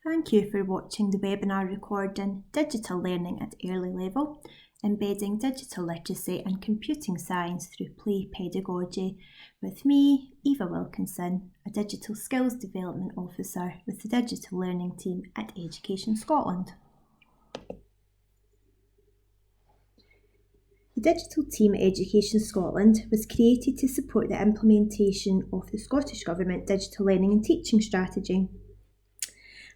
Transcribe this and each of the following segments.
Thank you for watching the webinar recording Digital Learning at Early Level, Embedding Digital Literacy and Computing Science Through Play Pedagogy with me, Eva Wilkinson, a Digital Skills Development Officer with the Digital Learning Team at Education Scotland. The Digital Team at Education Scotland was created to support the implementation of the Scottish Government Digital Learning and Teaching Strategy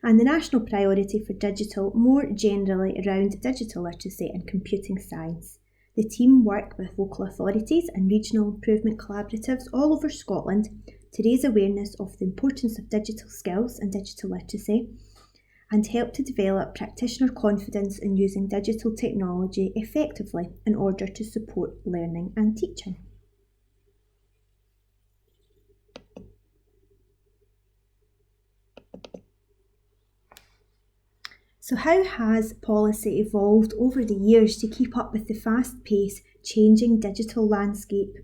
and the national priority for digital more generally around digital literacy and computing science. The team work with local authorities and regional improvement collaboratives all over Scotland to raise awareness of the importance of digital skills and digital literacy and help to develop practitioner confidence in using digital technology effectively in order to support learning and teaching. So how has policy evolved over the years to keep up with the fast-paced, changing digital landscape?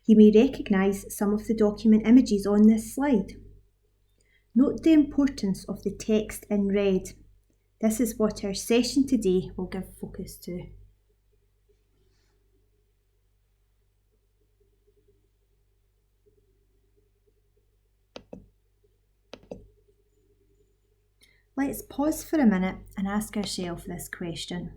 You may recognise some of the document images on this slide. Note the importance of the text in red. This is what our session today will give focus to. Let's pause for a minute and ask ourselves this question.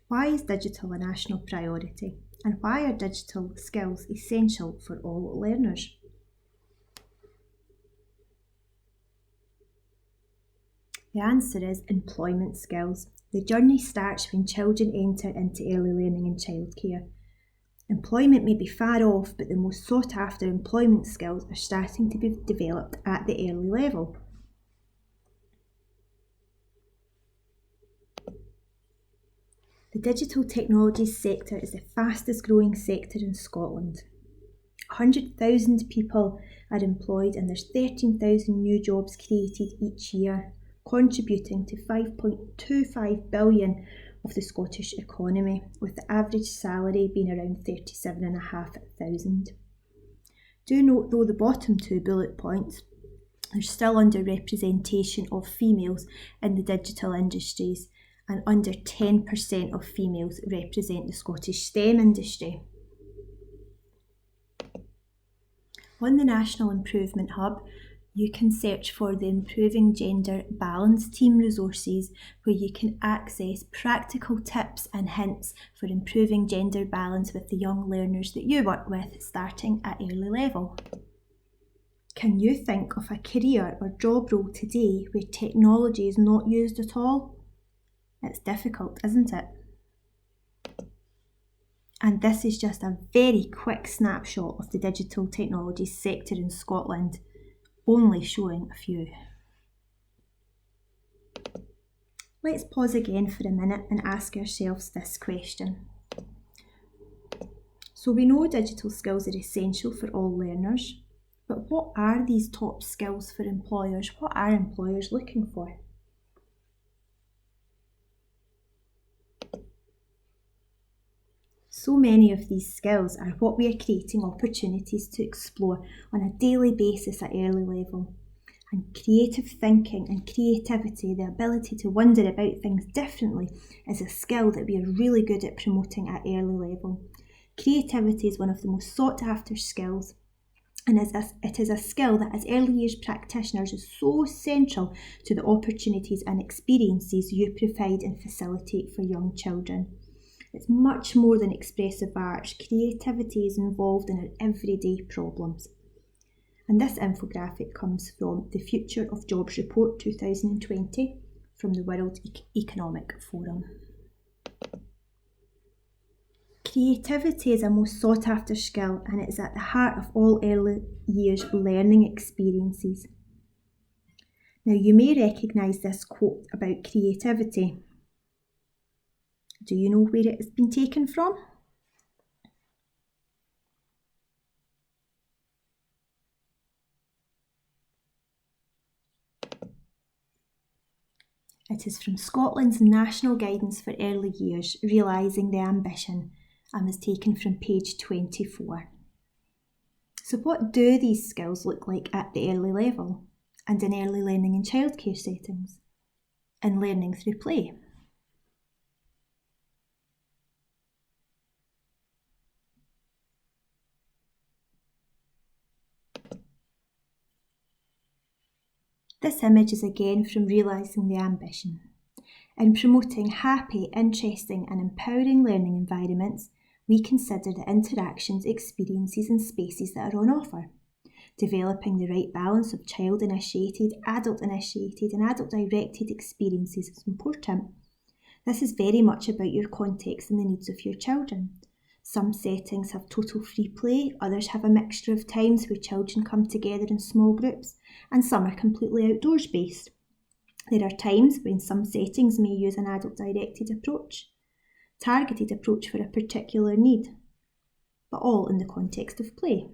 Why is digital a national priority? And why are digital skills essential for all learners? The answer is employment skills. The journey starts when children enter into early learning and childcare. Employment may be far off, but the most sought after employment skills are starting to be developed at the early level. The digital technologies sector is the fastest growing sector in Scotland. 100,000 people are employed and there's 13,000 new jobs created each year, contributing to 5.25 billion of the Scottish economy, with the average salary being around 37,500. Do note though the bottom two bullet points, there's still underrepresentation of females in the digital industries, and under 10% of females represent the Scottish STEM industry. On the National Improvement Hub, you can search for the Improving Gender Balance Team resources, where you can access practical tips and hints for improving gender balance with the young learners that you work with starting at early level. Can you think of a career or job role today where technology is not used at all? It's difficult, isn't it? And this is just a very quick snapshot of the digital technologies sector in Scotland, only showing a few. Let's pause again for a minute and ask ourselves this question. So we know digital skills are essential for all learners, but what are these top skills for employers? What are employers looking for? So many of these skills are what we are creating opportunities to explore on a daily basis at early level. And creative thinking and creativity, the ability to wonder about things differently, is a skill that we are really good at promoting at early level. Creativity is one of the most sought after skills, and it is a skill that as early years practitioners is so central to the opportunities and experiences you provide and facilitate for young children. It's much more than expressive arts. Creativity is involved in our everyday problems. And this infographic comes from the Future of Jobs Report 2020 from the World Economic Forum. Creativity is a most sought after skill, and it is at the heart of all early years learning experiences. Now you may recognise this quote about creativity. Do you know where it has been taken from? It is from Scotland's National Guidance for Early Years, Realising the Ambition, and was taken from page 24. So what do these skills look like at the early level and in early learning and childcare settings and learning through play? This image is again from Realising the Ambition. In promoting happy, interesting and empowering learning environments, we consider the interactions, experiences and spaces that are on offer. Developing the right balance of child-initiated, adult-initiated and adult-directed experiences is important. This is very much about your context and the needs of your children. Some settings have total free play, others have a mixture of times where children come together in small groups, and some are completely outdoors based. There are times when some settings may use an adult-directed approach, targeted approach for a particular need, but all in the context of play.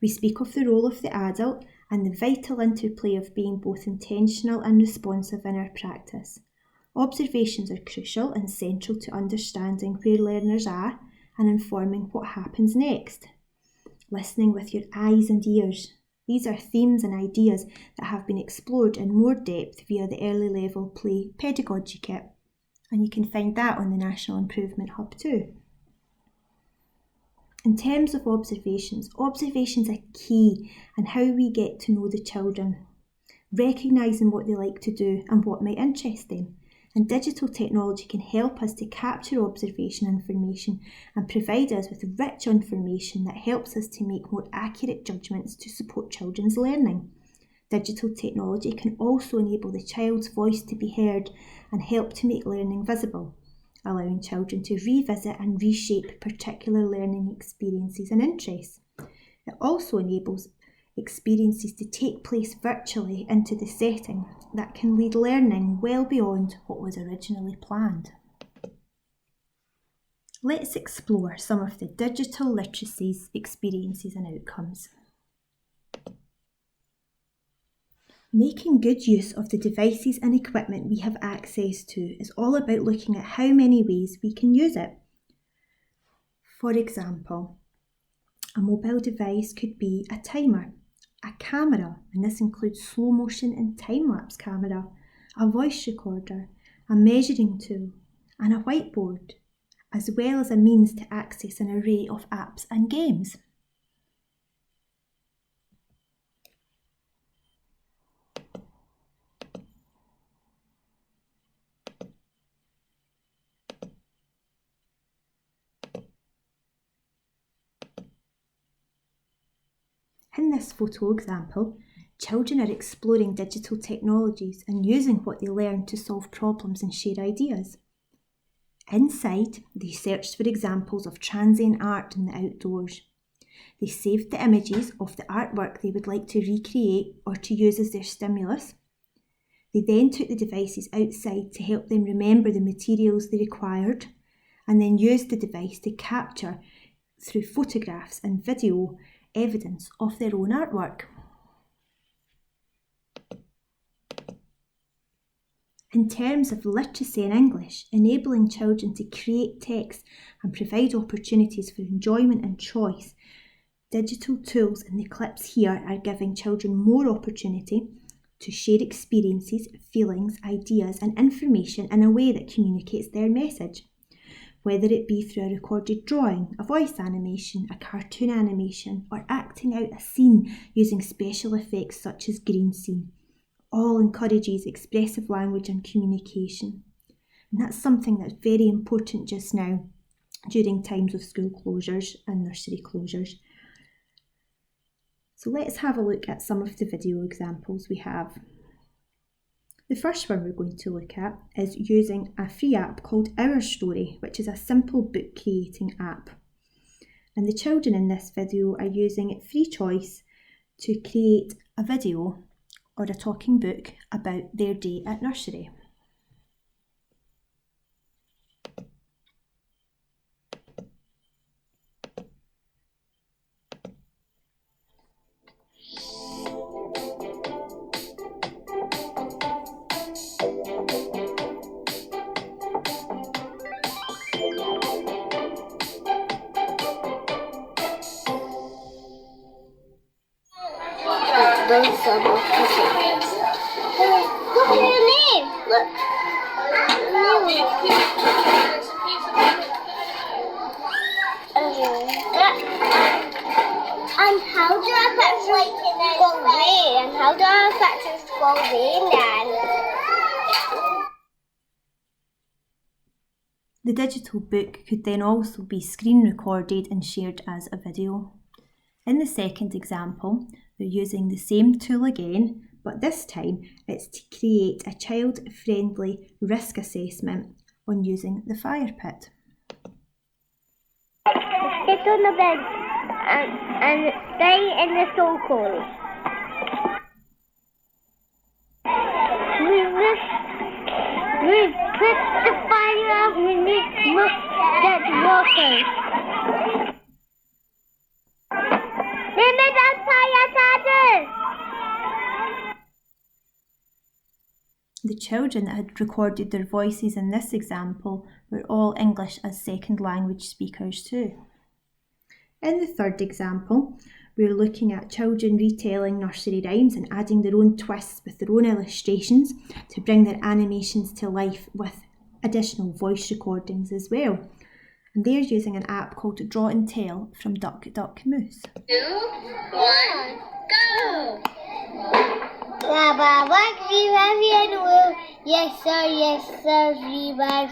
We speak of the role of the adult and the vital interplay of being both intentional and responsive in our practice. Observations are crucial and central to understanding where learners are and informing what happens next. Listening with your eyes and ears. These are themes and ideas that have been explored in more depth via the Early Level Play Pedagogy Kit, and you can find that on the National Improvement Hub too. In terms of observations are key in how we get to know the children, recognising what they like to do and what might interest them. And digital technology can help us to capture observation information and provide us with rich information that helps us to make more accurate judgments to support children's learning. Digital technology can also enable the child's voice to be heard and help to make learning visible, allowing children to revisit and reshape particular learning experiences and interests. It also enables experiences to take place virtually into the setting that can lead learning well beyond what was originally planned. Let's explore some of the digital literacies, experiences and outcomes. Making good use of the devices and equipment we have access to is all about looking at how many ways we can use it. For example, a mobile device could be a timer, a camera, and this includes slow motion and time-lapse camera, a voice recorder, a measuring tool, and a whiteboard, as well as a means to access an array of apps and games. In this photo example, children are exploring digital technologies and using what they learn to solve problems and share ideas. Inside, they searched for examples of transient art in the outdoors. They saved the images of the artwork they would like to recreate or to use as their stimulus. They then took the devices outside to help them remember the materials they required, and then used the device to capture, through photographs and video, evidence of their own artwork. In terms of literacy in English, enabling children to create text and provide opportunities for enjoyment and choice, digital tools in the clips here are giving children more opportunity to share experiences, feelings, ideas and information in a way that communicates their message. Whether it be through a recorded drawing, a voice animation, a cartoon animation, or acting out a scene using special effects such as green scene, all encourages expressive language and communication. And that's something that's very important just now during times of school closures and nursery closures. So let's have a look at some of the video examples we have. The first one we're going to look at is using a free app called Our Story, which is a simple book creating app. And the children in this video are using free choice to create a video or a talking book about their day at nursery. Those are both kisses. Look at your name. Look. And how do our factors go away? And how do our factors go away then? The digital book could then also be screen recorded and shared as a video. In the second example, they're using the same tool again, but this time it's to create a child-friendly risk assessment on using the fire pit. Sit on the bed and stay in the circle. We put the fire out, we must get water. Remember that fire started! The children that had recorded their voices in this example were all English as second language speakers too. In the third example, we're looking at children retelling nursery rhymes and adding their own twists with their own illustrations to bring their animations to life with additional voice recordings as well. And they're using an app called Draw and Tell from Duck Duck Moose. 2, 1, go! Baba, we have and will. Yes sir, we will.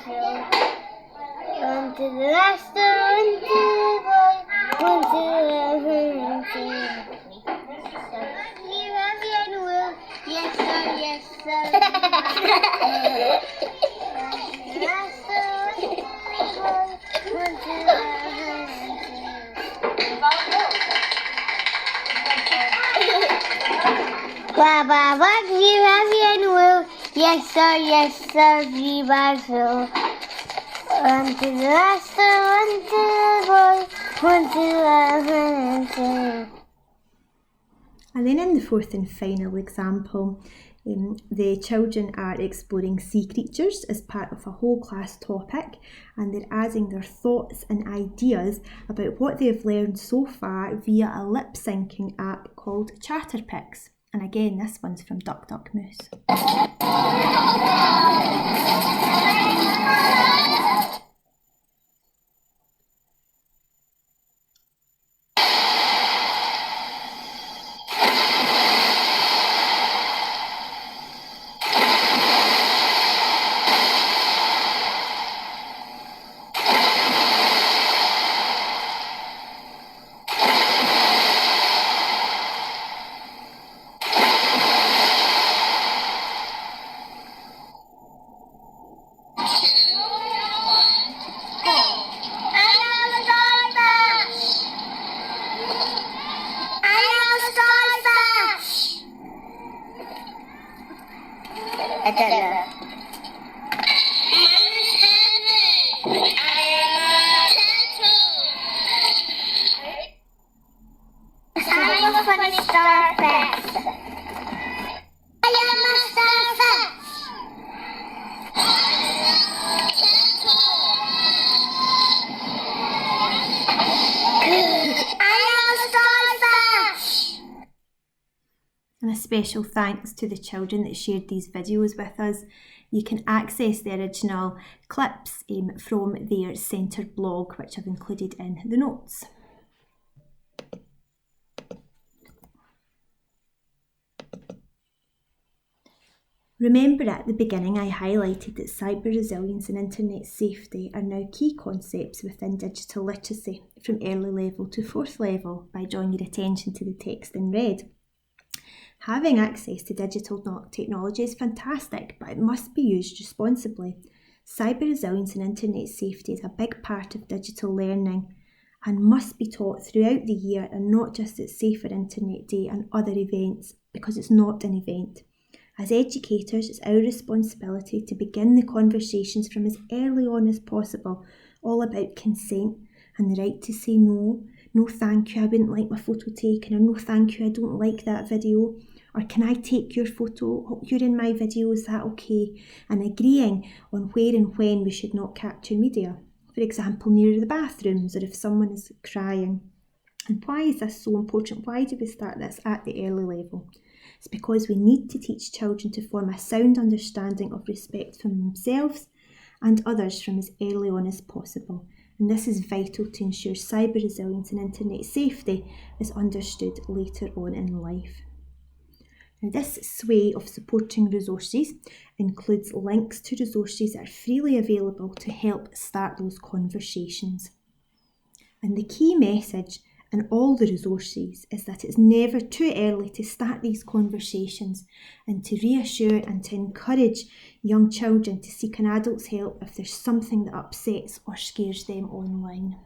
On to the last one, to the boy, one to the we have and will. Yes sir, we will. Last one, to the boy, one to the Baba, what we have and will. Yes sir, we will. One to the last one to the boy, one to the And then in the fourth and final example, the children are exploring sea creatures as part of a whole class topic, and they're adding their thoughts and ideas about what they've learned so far via a lip syncing app called Chatterpix. And again, this one's from Duck Duck Moose. I don't know. I'm a funny starfish. I am a starfish. I am a starfish. And a special thanks to the children that shared these videos with us. You can access the original clips from their centred blog, which I've included in the notes. Remember at the beginning I highlighted that cyber resilience and internet safety are now key concepts within digital literacy from early level to fourth level by drawing your attention to the text in red. Having access to digital technology is fantastic, but it must be used responsibly. Cyber resilience and internet safety is a big part of digital learning and must be taught throughout the year and not just at Safer Internet Day and other events, because it's not an event. As educators, it's our responsibility to begin the conversations from as early on as possible, all about consent and the right to say no, no thank you, I wouldn't like my photo taken, or no thank you, I don't like that video, or can I take your photo, you're in my video, is that okay? And agreeing on where and when we should not capture media. For example, near the bathrooms, or if someone is crying. And why is this so important? Why do we start this at the early level? It's because we need to teach children to form a sound understanding of respect for themselves and others from as early on as possible. And this is vital to ensure cyber resilience and internet safety is understood later on in life. Now, this sway of supporting resources includes links to resources that are freely available to help start those conversations. And the key message in all the resources is that it's never too early to start these conversations and to reassure and to encourage young children to seek an adult's help if there's something that upsets or scares them online.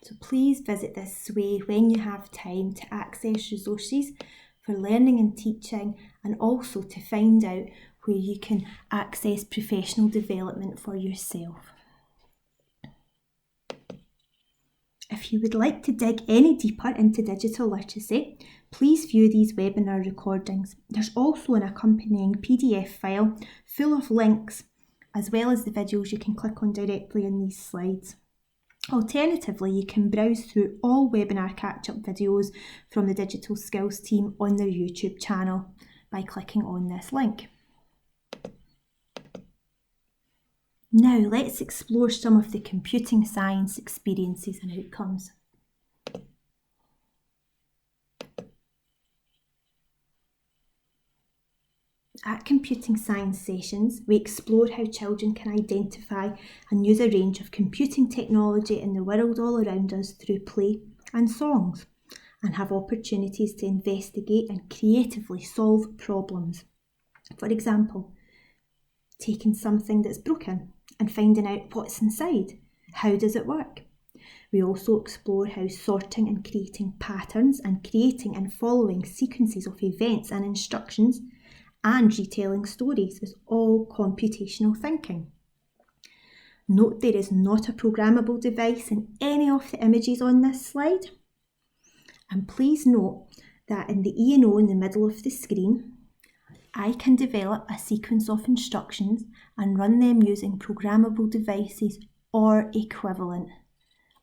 So please visit this sway when you have time to access resources for learning and teaching, and also to find out where you can access professional development for yourself. If you would like to dig any deeper into digital literacy, please view these webinar recordings. There's also an accompanying PDF file full of links, as well as the videos you can click on directly in these slides. Alternatively, you can browse through all webinar catch-up videos from the Digital Skills team on their YouTube channel by clicking on this link. Now let's explore some of the computing science experiences and outcomes. At computing science sessions, we explored how children can identify and use a range of computing technology in the world all around us through play and songs, and have opportunities to investigate and creatively solve problems. For example, taking something that's broken and finding out what's inside. How does it work? We also explore how sorting and creating patterns and creating and following sequences of events and instructions and retelling stories is all computational thinking. Note there is not a programmable device in any of the images on this slide. And please note that in the E&O in the middle of the screen, I can develop a sequence of instructions and run them using programmable devices or equivalent.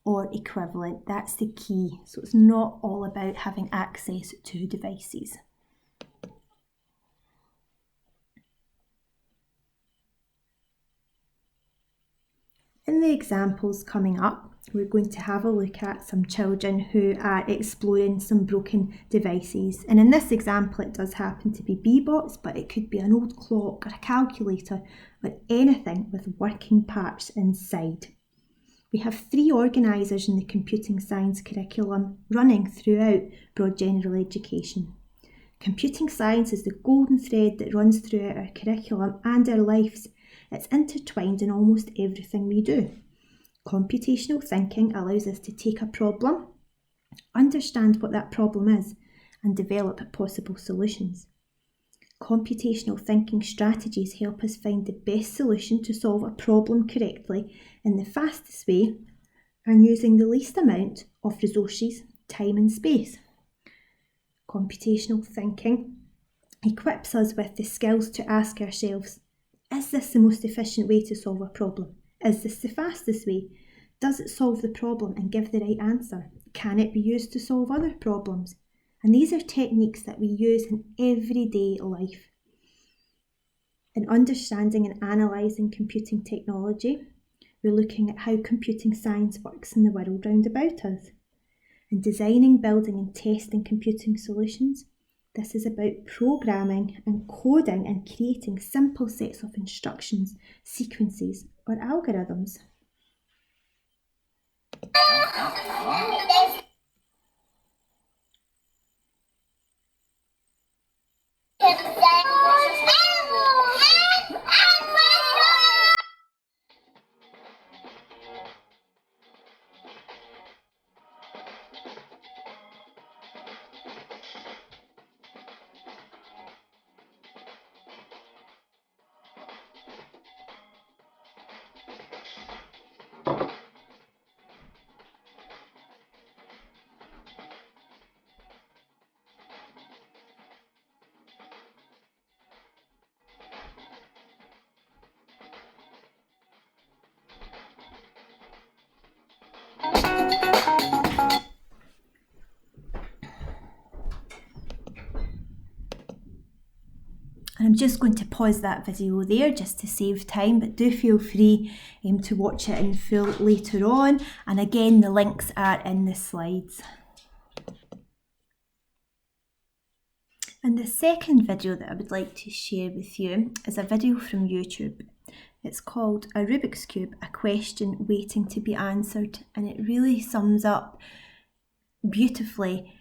That's the key. So it's not all about having access to devices. In the examples coming up, we're going to have a look at some children who are exploring some broken devices. And in this example, it does happen to be Bebots, but it could be an old clock or a calculator or anything with working parts inside. We have 3 organisers in the computing science curriculum running throughout Broad General Education. Computing science is the golden thread that runs throughout our curriculum and our lives. It's intertwined in almost everything we do. Computational thinking allows us to take a problem, understand what that problem is, and develop possible solutions. Computational thinking strategies help us find the best solution to solve a problem correctly in the fastest way and using the least amount of resources, time and space. Computational thinking equips us with the skills to ask ourselves, is this the most efficient way to solve a problem? Is this the fastest way? Does it solve the problem and give the right answer? Can it be used to solve other problems? And these are techniques that we use in everyday life. In understanding and analysing computing technology, we're looking at how computing science works in the world round about us. In designing, building and testing computing solutions, this is about programming and coding and creating simple sets of instructions, sequences or algorithms. just going to pause that video there just to save time, but do feel free to watch it in full later on. And again, the links are in the slides. And the second video that I would like to share with you is a video from YouTube. It's called A Rubik's Cube, a question waiting to be answered, and it really sums up beautifully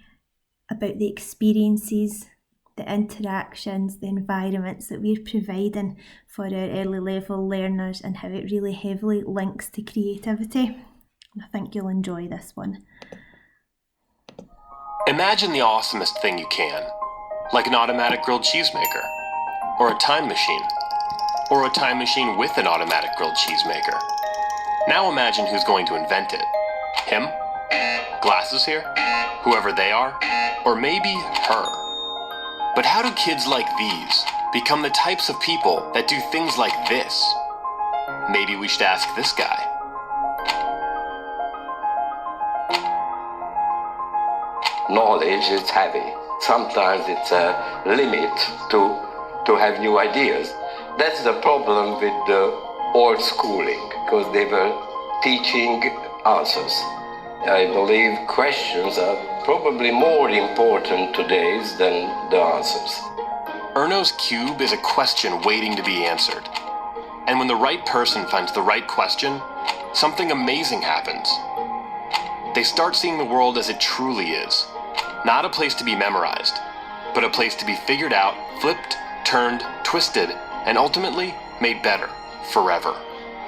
about the experiences, the interactions, the environments that we're providing for our early level learners and how it really heavily links to creativity. And I think you'll enjoy this one. Imagine the awesomest thing you can, like an automatic grilled cheese maker, or a time machine, or a time machine with an automatic grilled cheese maker. Now imagine who's going to invent it. Him? Glasses here? Whoever they are? Or maybe her? But how do kids like these become the types of people that do things like this? Maybe we should ask this guy. Knowledge is heavy. Sometimes it's a limit to have new ideas. That's the problem with the old schooling, because they were teaching answers. I believe questions are probably more important today than the answers. Erno's cube is a question waiting to be answered. And when the right person finds the right question, something amazing happens. They start seeing the world as it truly is. Not a place to be memorized, but a place to be figured out, flipped, turned, twisted, and ultimately made better, forever.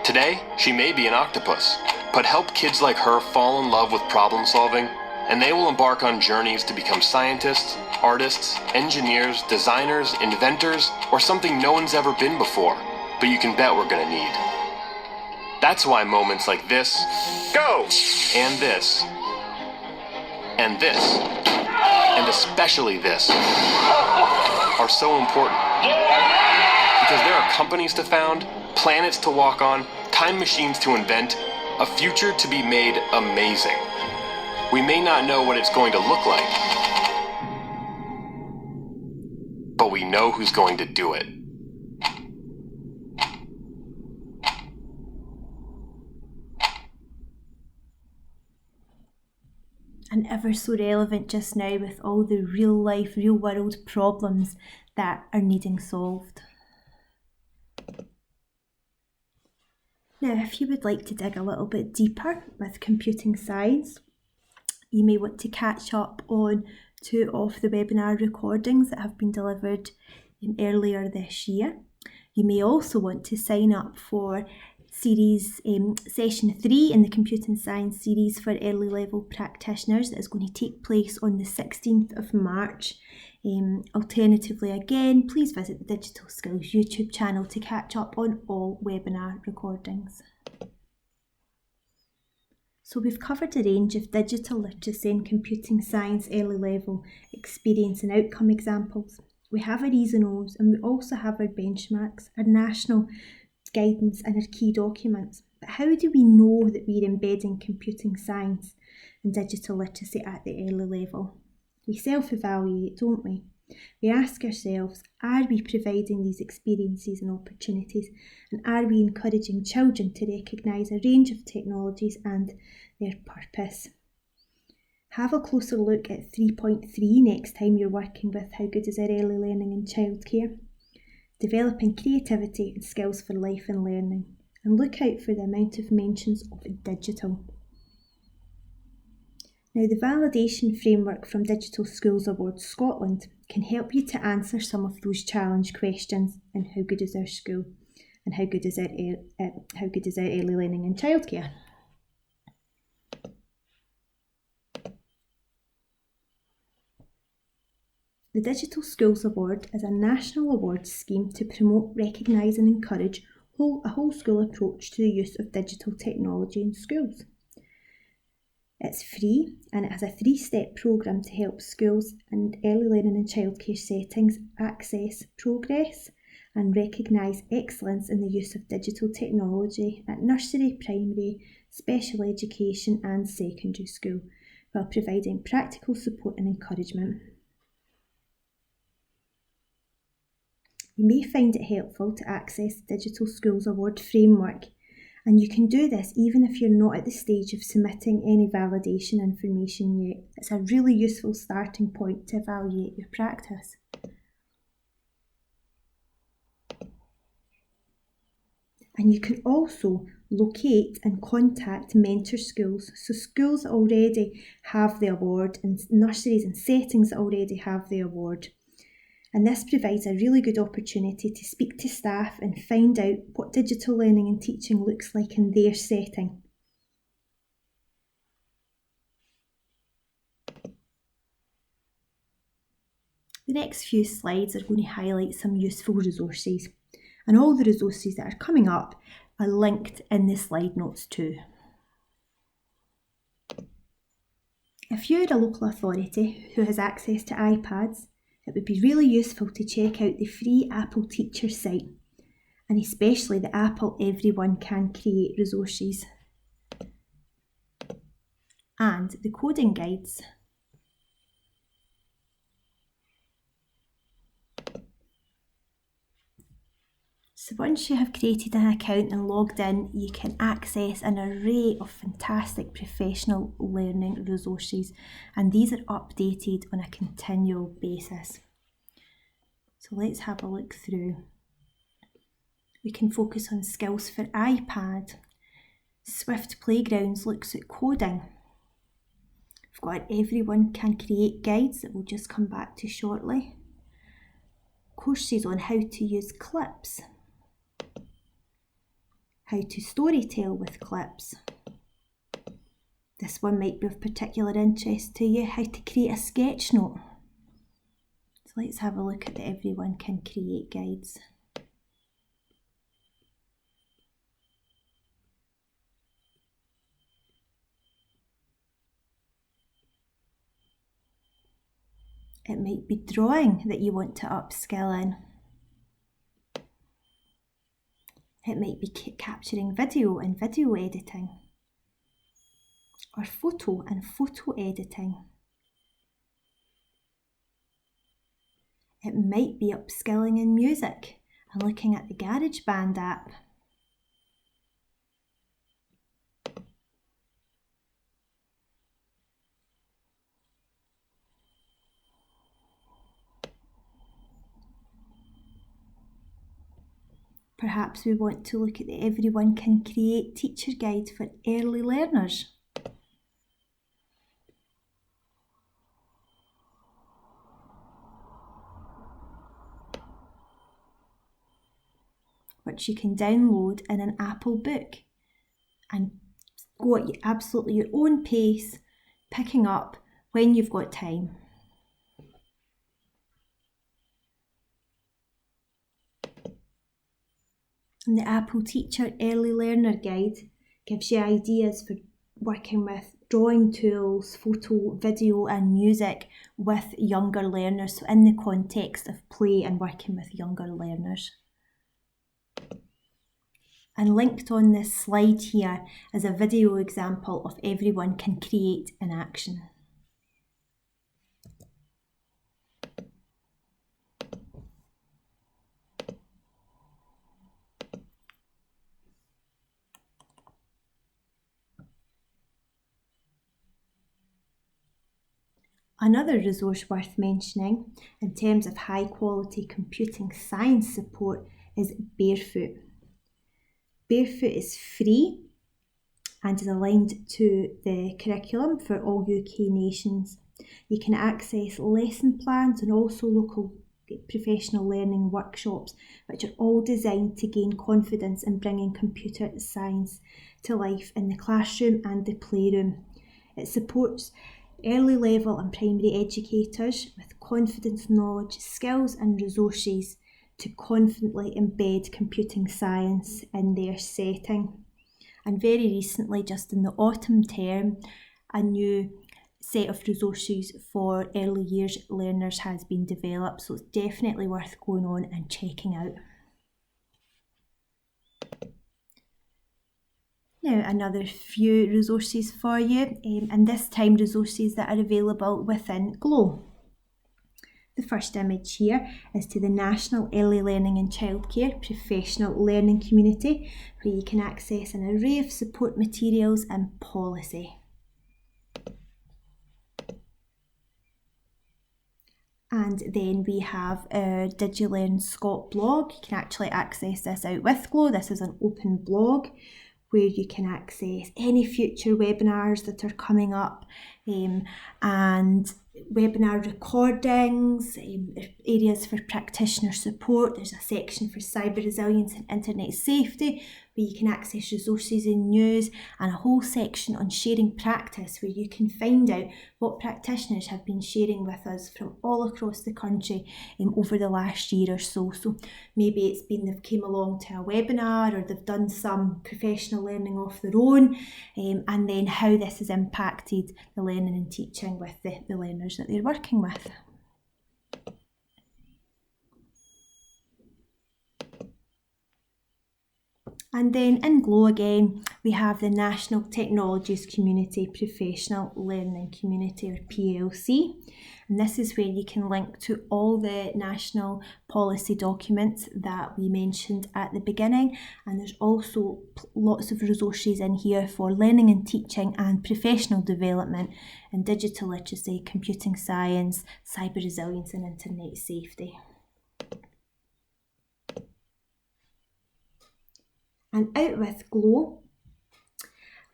Today, she may be an octopus, but help kids like her fall in love with problem solving, and they will embark on journeys to become scientists, artists, engineers, designers, inventors, or something no one's ever been before, but you can bet we're gonna need. That's why moments like this, go, and this, and especially this, are so important. Because there are companies to found, planets to walk on, time machines to invent, a future to be made amazing. We may not know what it's going to look like, but we know who's going to do it. And ever so relevant just now with all the real life, real world problems that are needing solved. Now, if you would like to dig a little bit deeper with computing science, you may want to catch up on 2 of the webinar recordings that have been delivered earlier this year. You may also want to sign up for session 3 in the Computing Science series for early level practitioners that is going to take place on the 16th of March. Alternatively, again, please visit the Digital Skills YouTube channel to catch up on all webinar recordings. So we've covered a range of digital literacy and computing science early level experience and outcome examples. We have our E's and O's, and we also have our benchmarks, our national guidance and our key documents. But how do we know that we're embedding computing science and digital literacy at the early level? We self-evaluate, don't we? We ask ourselves, are we providing these experiences and opportunities, and are we encouraging children to recognise a range of technologies and their purpose? Have a closer look at 3.3 next time you're working with How Good is Our Early Learning and Childcare? Developing creativity and skills for life and learning, and look out for the amount of mentions of digital. Now, the validation framework from Digital Schools Awards Scotland can help you to answer some of those challenge questions in How Good is Our School and How Good is Our Early Learning and Childcare. The Digital Schools Award is a national awards scheme to promote, recognise and encourage a whole school approach to the use of digital technology in schools. It's free and it has a 3-step programme to help schools and early learning and childcare settings access, progress and recognise excellence in the use of digital technology at nursery, primary, special education and secondary school, while providing practical support and encouragement. You may find it helpful to access the Digital Schools Award framework, and you can do this even if you're not at the stage of submitting any validation information yet. It's a really useful starting point to evaluate your practice. And you can also locate and contact mentor schools. So schools that already have the award and nurseries and settings that already have the award. And this provides a really good opportunity to speak to staff and find out what digital learning and teaching looks like in their setting. The next few slides are going to highlight some useful resources, and all the resources that are coming up are linked in the slide notes too. If you're a local authority who has access to iPads, it would be really useful to check out the free Apple Teacher site, and especially the Apple Everyone Can Create resources and the coding guides. So once you have created an account and logged in, you can access an array of fantastic professional learning resources, and these are updated on a continual basis. So let's have a look through. We can focus on skills for iPad. Swift Playgrounds looks at coding. We've got Everyone Can Create guides that we'll just come back to shortly. Courses on how to use clips. How to storytell with clips. This one might be of particular interest to you, how to create a sketch note. So let's have a look at the Everyone Can Create guides. It might be drawing that you want to upskill in. It might be capturing video and video editing, or photo and photo editing. It might be upskilling in music and looking at the GarageBand app. Perhaps we want to look at the Everyone Can Create teacher guide for early learners. Which you can download in an Apple book and go at absolutely your own pace, picking up when you've got time. And the Apple Teacher Early Learner Guide gives you ideas for working with drawing tools, photo, video and music with younger learners, so in the context of play and working with younger learners. And linked on this slide here is a video example of Everyone Can Create in action. Another resource worth mentioning in terms of high quality computing science support is Barefoot. Barefoot is free and is aligned to the curriculum for all UK nations. You can access lesson plans and also local professional learning workshops, which are all designed to gain confidence in bringing computer science to life in the classroom and the playroom. It supports early level and primary educators with confidence, knowledge, skills and resources to confidently embed computing science in their setting. And very recently, just in the autumn term, a new set of resources for early years learners has been developed, so it's definitely worth going on and checking out. Now another few resources for you, and this time resources that are available within GLOW. The first image here is to the National Early Learning and Childcare Professional Learning Community, where you can access an array of support materials and policy. And then we have our DigiLearn Scott blog. You can actually access this out with Glow. This is an open blog where you can access any future webinars that are coming up, and webinar recordings, areas for practitioner support. There's a section for cyber resilience and internet safety where you can access resources and news, and a whole section on sharing practice where you can find out what practitioners have been sharing with us from all across the country over the last year or so. So maybe it's been they've came along to a webinar, or they've done some professional learning off their own, and then how this has impacted the learning and teaching with the learners that they're working with. And then in Glow again, we have the National Technologies Community Professional Learning Community, or PLC. And this is where you can link to all the national policy documents that we mentioned at the beginning. And there's also lots of resources in here for learning and teaching and professional development in digital literacy, computing science, cyber resilience and internet safety. And out with Glow,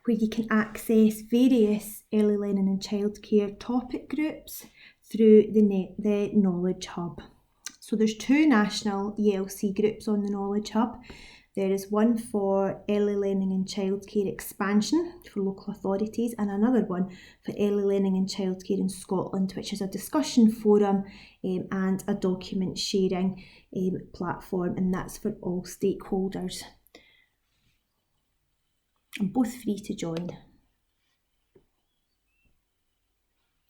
where you can access various early learning and childcare topic groups through the Knowledge Hub. So there's 2 national ELC groups on the Knowledge Hub. There is one for early learning and childcare expansion for local authorities, and another one for early learning and childcare in Scotland, which is a discussion forum and a document sharing platform, and that's for all stakeholders. And both free to join.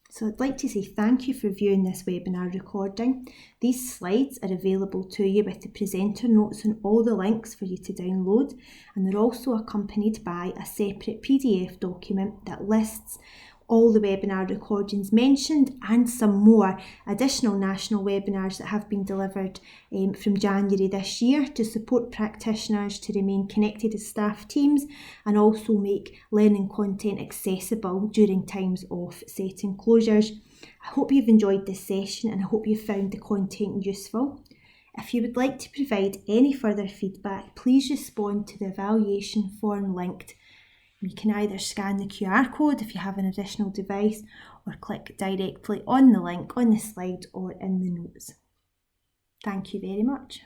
So I'd like to say thank you for viewing this webinar recording. These slides are available to you with the presenter notes and all the links for you to download, and they're also accompanied by a separate PDF document that lists all the webinar recordings mentioned and some more additional national webinars that have been delivered from January this year to support practitioners to remain connected as staff teams and also make learning content accessible during times of setting closures. I hope you've enjoyed this session and I hope you've found the content useful. If you would like to provide any further feedback, please respond to the evaluation form linked. You can either scan the QR code if you have an additional device, or click directly on the link on the slide or in the notes. Thank you very much.